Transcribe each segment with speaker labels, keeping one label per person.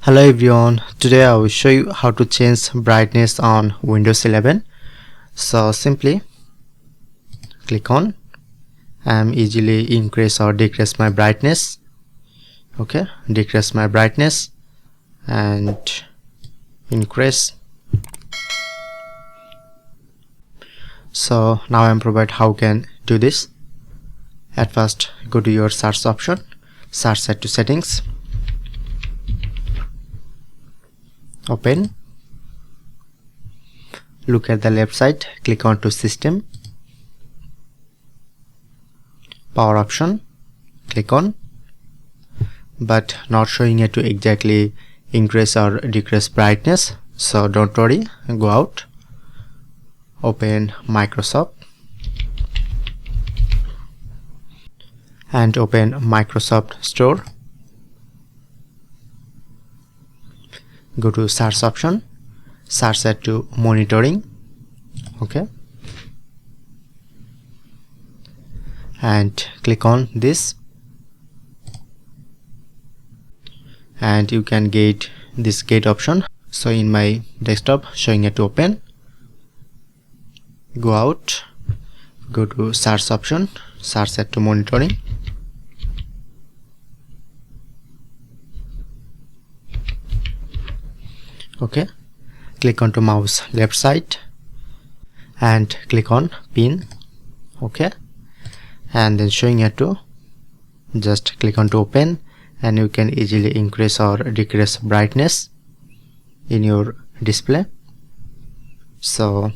Speaker 1: Hello everyone, today I will show you how to change brightness on Windows 11. So simply click on easily increase or decrease my brightness. Okay, decrease my brightness and increase. So now I'm provide how can do this. At first go to your search option, search set to settings, open, look at the left side, click on to system, power option, click on, but not showing it to exactly increase or decrease brightness, so don't worry, go out, open Microsoft and open Microsoft Store. Go to search option, search set to monitoring, okay, and click on this, and you can get this gate option. So in my desktop showing it to open, go out, go to search option, search set to monitoring, okay, click on to mouse left side and click on pin, okay, and then showing it to just click on to open, and you can easily increase or decrease brightness in your display. So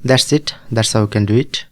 Speaker 1: that's it, that's how you can do it.